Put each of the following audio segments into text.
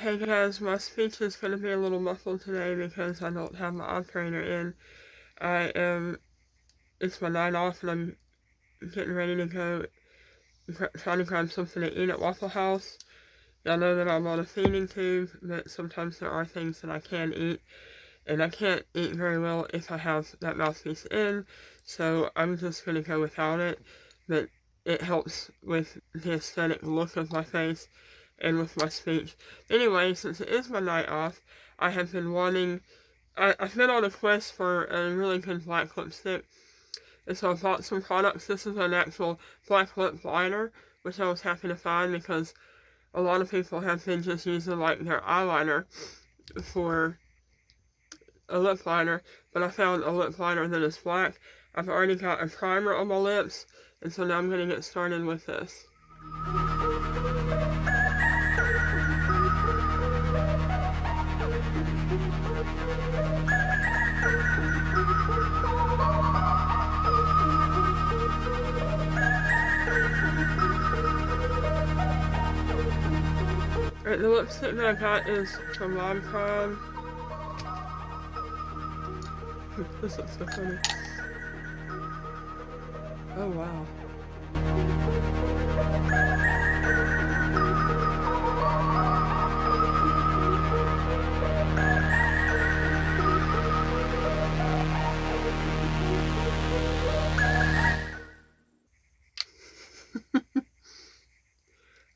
Hey guys, my speech is going to be a little muffled today because I don't have my eye trainer in. It's my night off and I'm getting ready to go try to grab something to eat at Waffle House. Y'all know that I'm on a feeding tube, but sometimes there are things that I can eat, and I can't eat very well if I have that mouthpiece in, so I'm just going to go without it, but it helps with the aesthetic look of my face and with my speech. Anyway, since it is my night off, I have been I've been on a quest for a really good black lipstick, and so I bought some products. This is an actual black lip liner, which I was happy to find because a lot of people have been just using like their eyeliner for a lip liner, but I found a lip liner that is black. I've already got a primer on my lips, and so now I'm going to get started with this. Alright, the lipstick that I got is from Lime Crime. This looks so funny. Oh wow.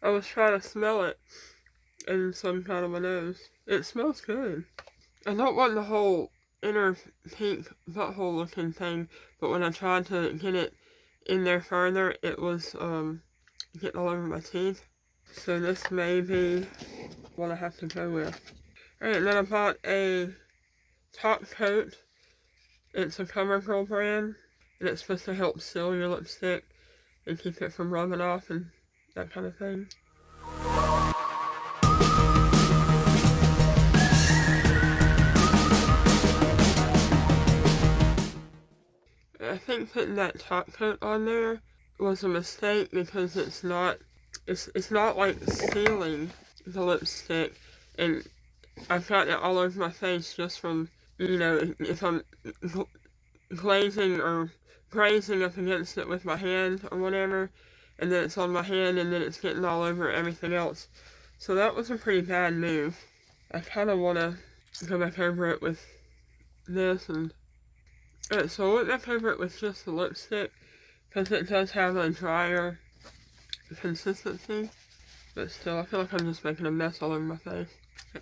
I was trying to smell it in some kind of my nose. It smells good. I don't want the whole inner pink butthole looking thing, but when I tried to get it in there further, it was getting all over my teeth. So this may be what I have to go with. Alright, then I bought a top coat. It's a CoverGirl brand, and it's supposed to help seal your lipstick and keep it from rubbing off and that kind of thing. I think putting that top coat on there was a mistake because it's not like sealing the lipstick, and I've gotten it all over my face just from, you know, if I'm glazing or grazing up against it with my hand or whatever, and then it's on my hand and then it's getting all over everything else. So that was a pretty bad move. I kind of want to go back over it with this and... Alright, so I went back over it with just the lipstick because it does have a drier consistency, but still, I feel like I'm just making a mess all over my face.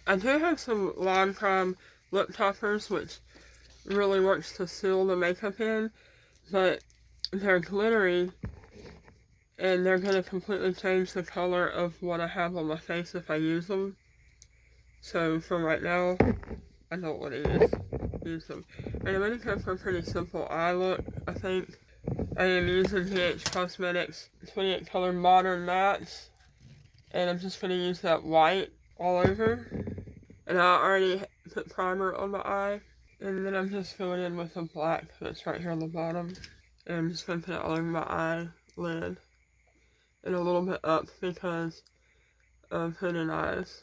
I do have some Lime Crime lip toppers, which really works to seal the makeup in, but they're glittery, and they're going to completely change the color of what I have on my face if I use them. So for right now, I don't want to use them. And I'm going to go for a pretty simple eye look, I think. I am using BH Cosmetics 28 Color Modern Mattes, and I'm just going to use that white all over. And I already put primer on my eye, and then I'm just going in with the black that's right here on the bottom. And I'm just going to put it all over my eyelid, and a little bit up because of hidden eyes.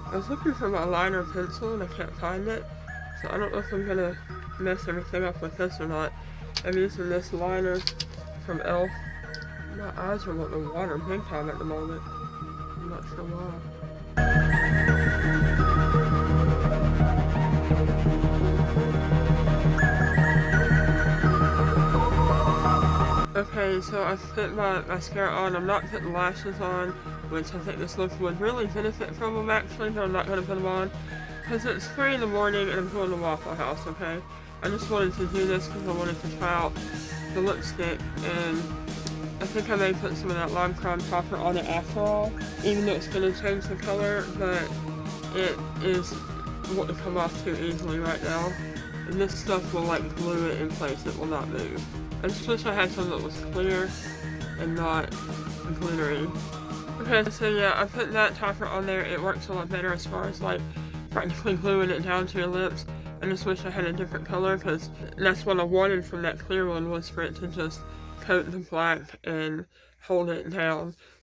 I was looking for my liner pencil and I can't find it, so I don't know if I'm gonna mess everything up with this or not. I'm using this liner from e.l.f. My eyes are wanting water big time at the moment. I'm not sure why. Okay, so I've put my mascara on. I'm not putting lashes on, which I think this look would really benefit from them actually, but I'm not going to put them on because it's 3 in the morning and I'm going to Waffle House, okay? I just wanted to do this because I wanted to try out the lipstick, and I think I may put some of that lime crime topper on it after all, even though it's going to change the color, but it is wanting to come off too easily right now. And this stuff will like glue it in place, it will not move. I just wish I had something that was clear and not glittery. Okay, so yeah, I put that topper on there. It works a lot better as far as like practically gluing it down to your lips. I just wish I had a different color, because that's what I wanted from that clear one, was for it to just coat the black and hold it down.